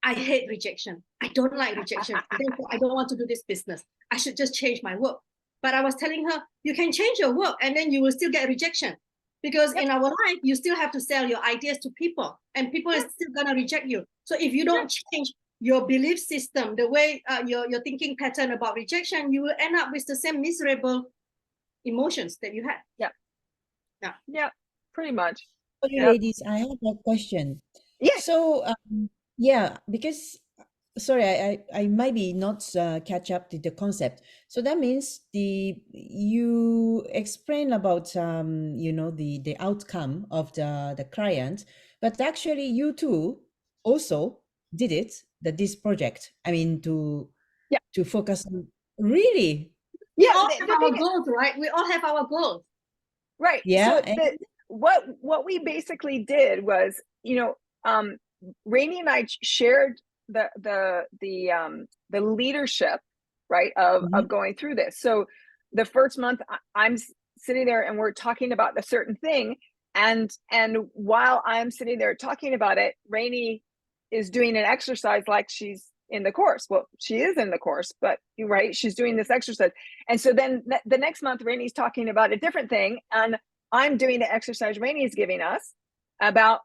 B: I hate rejection. I don't like rejection. Therefore, I don't want to do this business. I should just change my work. But I was telling her, you can change your work and then you will still get rejection, because in our life, you still have to sell your ideas to people, and people are still going to reject you. So if you don't change your belief system, the way your thinking pattern about rejection, you will end up with the same miserable emotions that you had.
A: Yeah, pretty much.
C: Okay, ladies, I have a question.
A: Yeah.
C: So, because sorry, I maybe not catch up to the concept. So that means you explain about the outcome of the client, but actually you too also did it, that this project. I mean
A: Yeah.
C: to focus on really.
B: We
A: Yeah.
B: all
A: The,
B: have
A: the
B: our
A: thing,
B: goals, right? We all have our goals.
A: right.
C: Yeah.
A: So what we basically did was, Rainey and I shared the leadership, right,
C: Mhm.
A: of going through this. So the first month I'm sitting there and we're talking about a certain thing, and while I'm sitting there talking about it, Rainey is doing an exercise like she's in the course. Well, she is in the course, but right, she's doing this exercise. And so then the next month, Rainey's talking about a different thing, and I'm doing the exercise Rainey's giving us about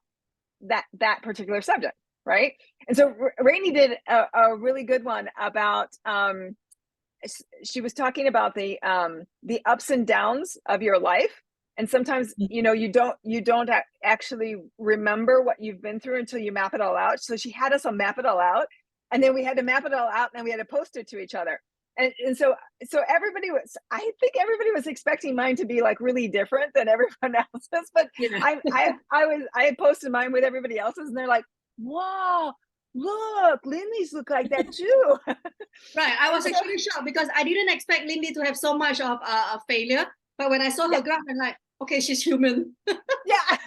A: that particular subject, right? And so Rainey did a really good one about she was talking about the ups and downs of your life, and sometimes you don't actually remember what you've been through until you map it all out. So she had us all map it all out, and then we had to map it all out, and then we had to post it to each other. And so everybody was, I think everybody was expecting mine to be like really different than everyone else's, but
B: Yeah.
A: I had posted mine with everybody else's, and they're like, wow, look, Lindy's look like that too.
B: Right. I was
A: And so-
B: actually shocked because I didn't expect Lindy to have so much of a failure. But when I saw her
A: Yeah.
B: graph, I'm like, okay, she's human.
A: Yeah.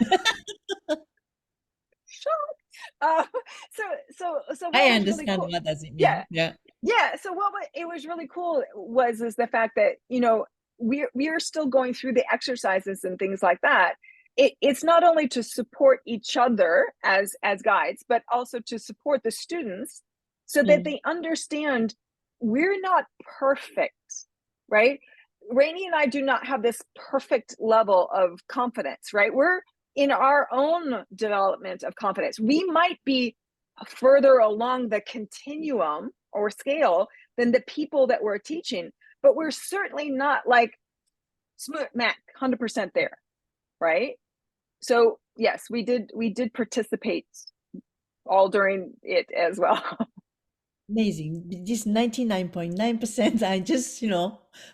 A: Uh, so what
C: I
A: was really
C: understand
A: cool?
C: what does it
A: Yeah,
C: mean. Yeah.
A: yeah. So it was really cool is the fact that we are still going through the exercises and things like that. It's not only to support each other as guides, but also to support the students so that they understand we're not perfect, right? Rainey and I do not have this perfect level of confidence, right? We're in our own development of confidence. We might be further along the continuum or scale than the people that we're teaching, but we're certainly not like smooth Mac 100% there, right? So yes, we did participate all during it as well.
C: Amazing. This 99.9%, I just,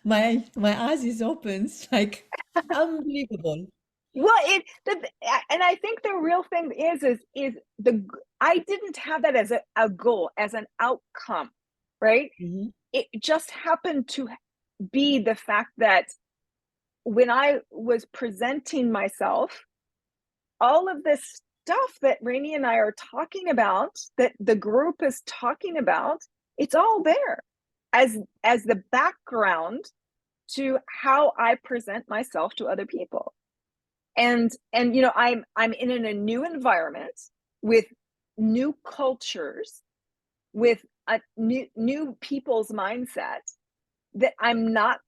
C: my eyes is open. It's like unbelievable.
A: Well, and I think the real thing is I didn't have that as a goal, as an outcome, right?
C: Mhm.
A: It just happened to be the fact that when I was presenting myself, all of this stuff that Rainey and I are talking about, that the group is talking about, it's all there as the background to how I present myself to other people. And I'm in a new environment with new cultures, with a new people's mindset that I'm not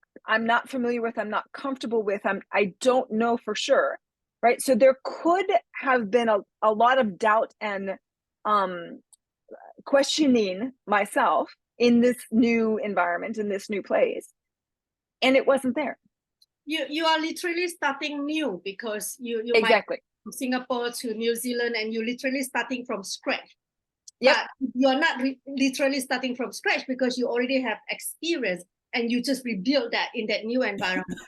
A: familiar with, I'm not comfortable with, I don't know for sure, right? So there could have been a lot of doubt and questioning myself in this new environment, in this new place, and it wasn't there.
B: You are literally starting new because you
A: Exactly.
B: might from Singapore to New Zealand and you're literally starting from scratch.
A: Yep.
B: But you're not literally starting from scratch because you already have experience and you just rebuild that in that new environment.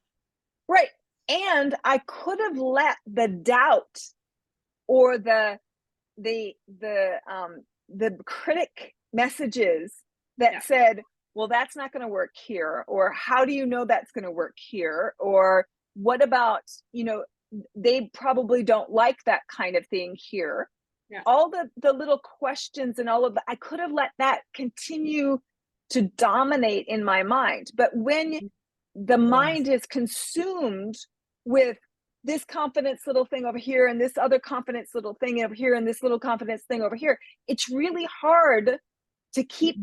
A: Right. And I could have let the doubt or the critic messages that said, well, that's not going to work here, or how do you know that's going to work here, or what about, they probably don't like that kind of thing here. Yeah. All the little questions and all of that, I could have let that continue to dominate in my mind. But when the mind is consumed with this confidence little thing over here and this other confidence little thing over here and this little confidence thing over here, it's really hard to keep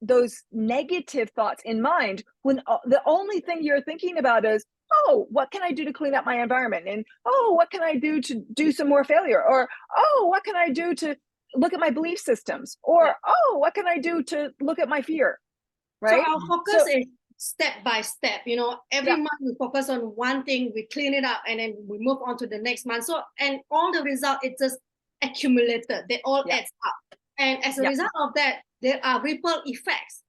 A: those negative thoughts in mind when the only thing you're thinking about is, oh, what can I do to clean up my environment? And oh, what can I do to do some more failure? Or oh, what can I do to look at my belief systems? Or oh, what can I do to look at my fear? Right?
B: So our focus is step by step. Every month we focus on one thing, we clean it up, and then we move on to the next month. So, and all the result, it just accumulated. They all adds up. And as a
A: Yeah.
B: result of that, there are ripple effects.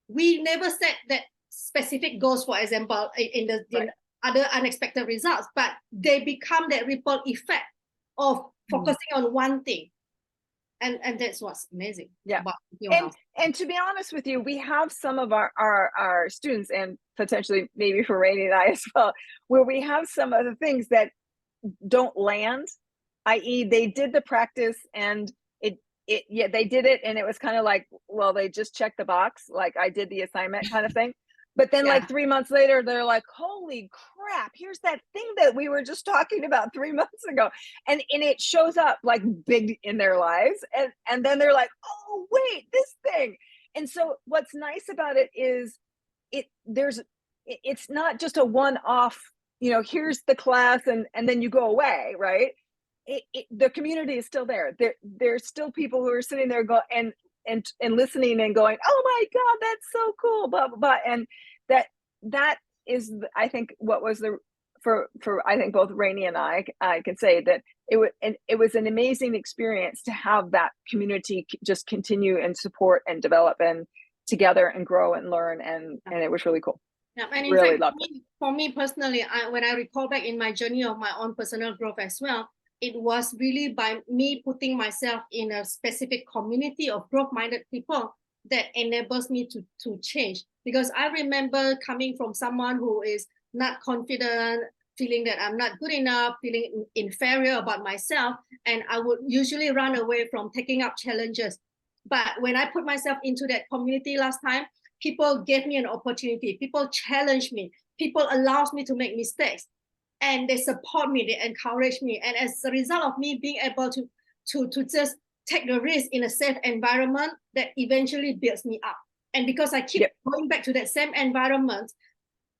B: We never set that specific goals, for example, in
A: Right.
B: other unexpected results, but they become that ripple effect of focusing on one thing. And that's what's amazing.
A: Yeah.
B: About your house.
A: And to be honest with you, we have some of our students, and potentially maybe for Rainey and I as well, where we have some of the things that don't land, i.e. they did the practice and yeah, they did it and it was kind of like, well, they just checked the box, like I did the assignment kind of thing. But then like 3 months later, they're like, holy crap, here's that thing that we were just talking about 3 months ago. And it shows up like big in their lives. And then they're like, oh, wait, this thing. And so what's nice about it is it's not just a one-off, here's the class and then you go away, right? The community is still there. There's still people who are sitting there and listening and going, oh my God, that's so cool, blah, blah, blah. And that is, I think, what was for I think both Rainey and I can say that it was an amazing experience to have that community just continue and support and develop and together and grow and learn. And it was really cool.
B: Yeah, and in
A: Really
B: fact,
A: loved it.
B: for me personally, when I recall back in my journey of my own personal growth as well, it was really by me putting myself in a specific community of growth-minded people that enables me to change. Because I remember coming from someone who is not confident, feeling that I'm not good enough, feeling inferior about myself, and I would usually run away from taking up challenges. But when I put myself into that community last time, people gave me an opportunity, people challenged me, people allows me to make mistakes, and they support me, they encourage me. And as a result of me being able to just take the risk in a safe environment, that eventually builds me up. And because I keep going back to that same environment,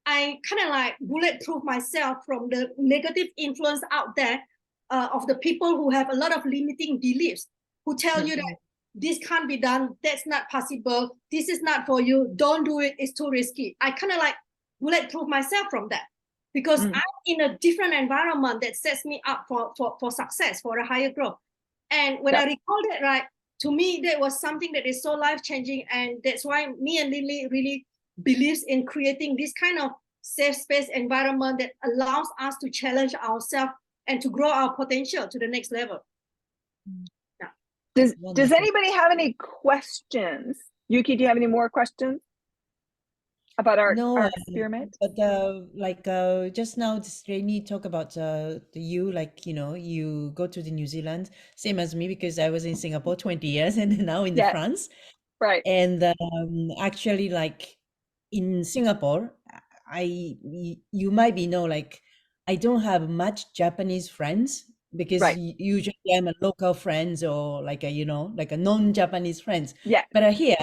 B: I kind of like bulletproof myself from the negative influence out there of the people who have a lot of limiting beliefs, who tell you that this can't be done, that's not possible, this is not for you, don't do it, it's too risky. I kind of like bulletproof myself from that, because I'm in a different environment that sets me up for success, for a higher growth. And when I recall that, right, to me, that was something that is so life-changing. And that's why me and Lily really believes in creating this kind of safe space environment that allows us to challenge ourselves and to grow our potential to the next level.
A: Does anybody have any questions? Yuki, do you have any more questions about our experiment?
C: But just now, Rainey talk about you, like, you go to the New Zealand, same as me, because I was in Singapore 20 years and now in the France.
A: Right.
C: And actually, like in Singapore, you might like, I don't have much Japanese friends, because usually I'm a local friends or like a non-Japanese friends.
A: Yeah.
C: But here,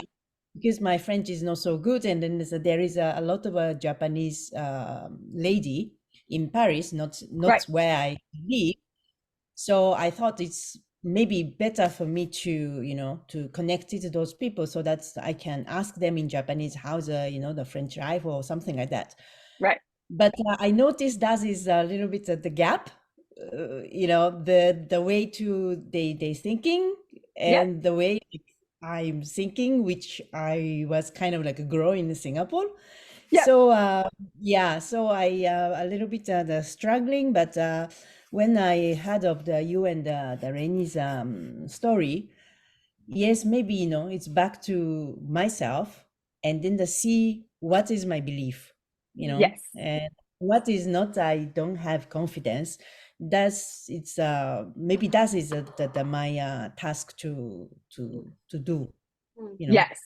C: because my French is not so good, and then there is a lot of a Japanese lady in Paris, not where I live. So I thought it's maybe better for me to to connect to those people, so that I can ask them in Japanese how's the French life or something like that.
A: Right.
C: But I noticed that is a little bit of the gap, the way they thinking and the way I'm thinking, which I was kind of like growing in Singapore. So so I a little bit struggling, but when I heard of you and the Rainey's story, yes, maybe it's back to myself, and then to see what is my belief, and what is not. I don't have confidence. Maybe that is my task to do.
A: Yes,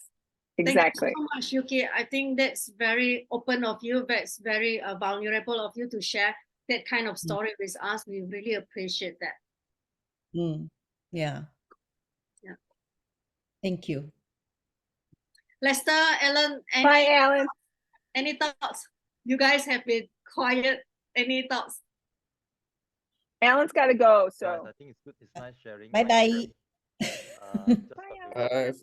A: exactly.
B: Thank you so much, Yuki. I think that's very open of you. That's very vulnerable of you to share that kind of story with us. We really appreciate that.
C: Yeah. Thank you.
B: Lester, Ellen,
A: bye, Alan.
B: Any thoughts? You guys have been quiet. Any thoughts?
A: Alan's got to go, so
D: I think it's good. It's nice sharing.
C: Bye bye.
E: I have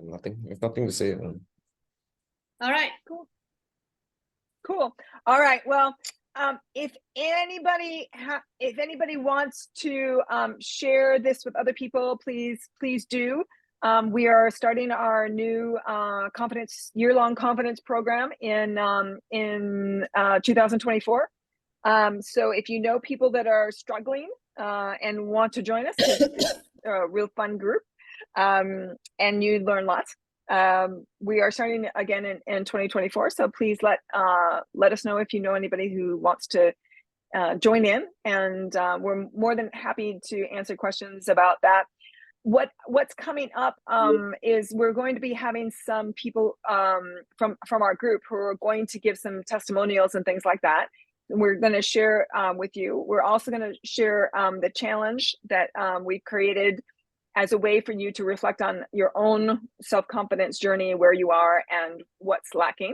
E: nothing. I have nothing to say.
B: All right.
A: Cool. All right. Well, if anybody wants to share this with other people, please do. We are starting our new year-long confidence program in 2024. So if you know people that are struggling and want to join us, it's a real fun group, and you learn lots. We are starting again in 2024. So please let us know if you know anybody who wants to join in, and we're more than happy to answer questions about that. What's coming up is we're going to be having some people from our group who are going to give some testimonials and things like that. We're going to share with you. We're also going to share the challenge that we've created as a way for you to reflect on your own self-confidence journey, where you are and what's lacking.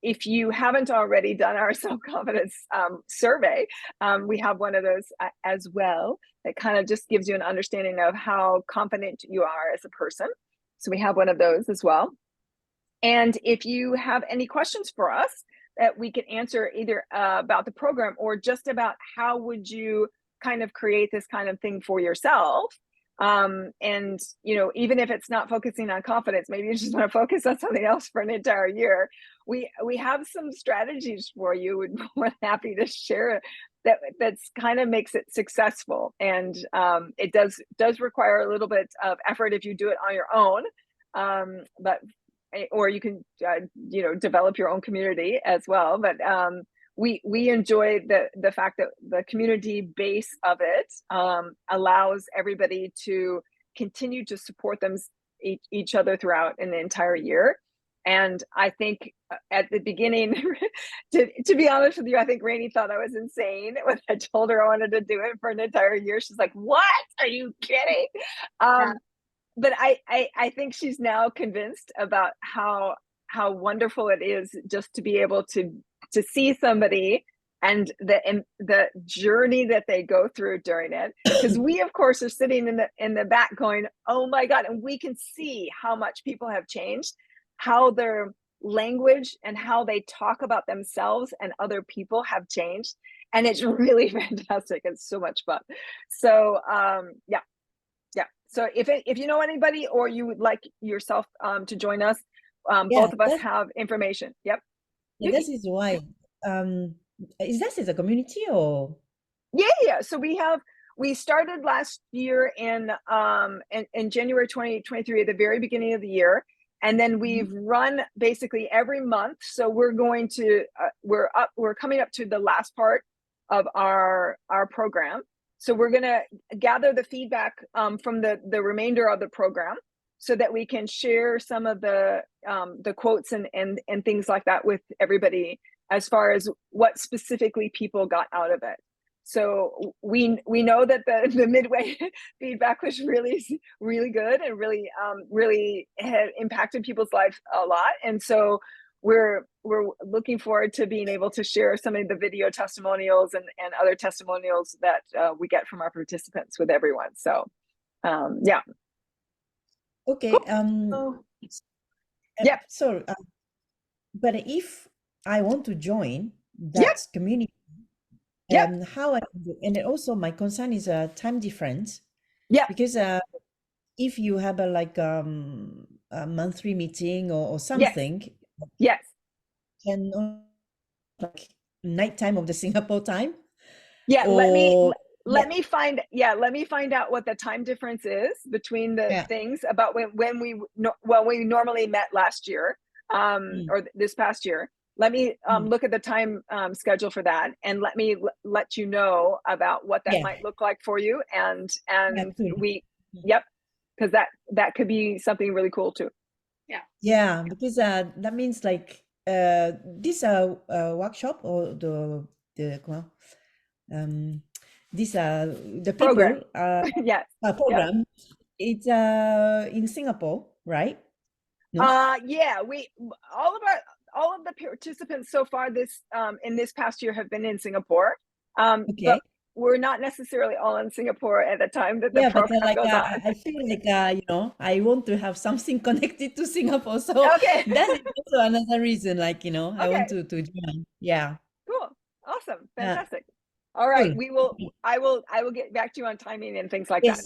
A: If you haven't already done our self-confidence survey, we have one of those as well. That kind of just gives you an understanding of how confident you are as a person. So we have one of those as well. And if you have any questions for us that we can answer, either about the program or just about how would you kind of create this kind of thing for yourself, and even if it's not focusing on confidence, maybe you just want to focus on something else for an entire year, we have some strategies for you. We're more than happy to share that's kind of makes it successful. And it does require a little bit of effort if you do it on your own, or you can develop your own community as well. But we enjoy the fact that the community base of it allows everybody to continue to support each other throughout an entire year. And I think at the beginning, to be honest with you, I think Rainey thought I was insane when I told her I wanted to do it for an entire year. She's like, "What? Are you kidding?" But I think she's now convinced about how wonderful it is just to be able to see somebody and the journey that they go through during it. Because we, of course, are sitting in the back going, "Oh my God," and we can see how much people have changed, how their language and how they talk about themselves and other people have changed. And it's really fantastic. It's so much fun. So yeah. So if you know anybody, or you would like yourself to join us, both of us have information. Yep.
C: Yeah, this is why. Is that a community or?
A: Yeah. So we started last year in January 2023, at the very beginning of the year. And then we've run basically every month. So we're going to we're coming up to the last part of our program. So we're going to gather the feedback from the remainder of the program, so that we can share some of the quotes and things like that with everybody, as far as what specifically people got out of it. So we know that the midway feedback was really good, and really had impacted people's lives a lot. And so we're looking forward to being able to share some of the video testimonials and other testimonials that we get from our participants with everyone. So yeah.
C: Okay.
A: Yeah.
C: So, but if I want to join that community, how I can do? And then also my concern is time difference.
A: Yeah.
C: Because if you have a monthly meeting or something,
A: yes,
C: and like nighttime of the Singapore time.
A: Yeah.
C: Or,
A: let me find out what the time difference is between the things, about when we normally met last year, or this past year. Let me look at the time schedule for that, and let me let you know about what that might look like for you. And because that could be something really cool too.
C: Yeah, because that means like this workshop, or the
A: program.
C: Program. It's in Singapore, right?
A: No? Yeah, all of the participants so far in this past year have been in Singapore. But we're not necessarily all in Singapore at the time that the program goes on.
C: I feel like I want to have something connected to Singapore, so that's also another reason. I want to join. Yeah.
A: Cool. Awesome. Fantastic. All right. Cool. I will get back to you on timing and things like that.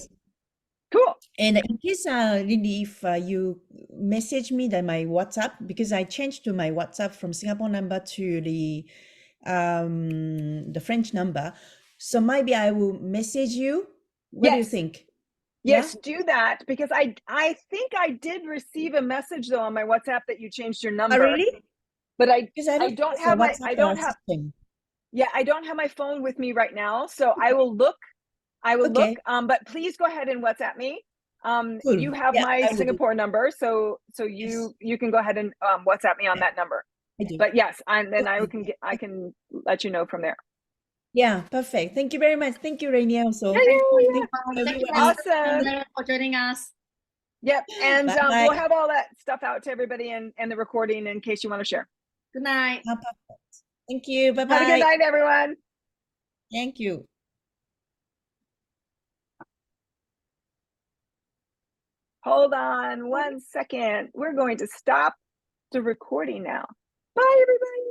A: Cool.
C: And in case, Lindy, if you message me then my WhatsApp, because I changed to my WhatsApp from Singapore number to the French number, so maybe I will message you. What do you
A: Yes.
C: think?
A: Yes, do that, because I think I did receive a message though on my WhatsApp that you changed your
C: Oh,
A: number,
C: really?
A: but
C: Because I don't
A: don't
C: use the
A: have my
C: WhatsApp
A: I don't have
C: system.
A: yeah, I don't have my phone with me right now, so I will look.
C: Okay,
A: But please go ahead and WhatsApp me.
C: cool.
A: You have
C: Yeah,
A: my
C: I will do.
A: Singapore number, so
C: Yes,
A: you can go ahead and WhatsApp me on that number.
C: I do.
A: But yes, and then
C: Okay.
A: I can let you know from there.
C: Yeah, perfect. Thank you very much. Thank you, Rainier, also.
A: Yeah,
B: Thank you.
A: yeah,
C: Thank you,
B: Thank you,
C: everyone.
A: Awesome.
B: for joining us.
A: Yep, and
C: Bye.
A: we'll have all that stuff out to everybody and the recording in case you want to share.
B: Good night.
C: Ah, perfect. Thank you.
A: Have a good
C: Bye-bye.
A: night, everyone.
C: Thank you.
A: Hold on 1 second. We're going to stop the recording now. Bye, everybody.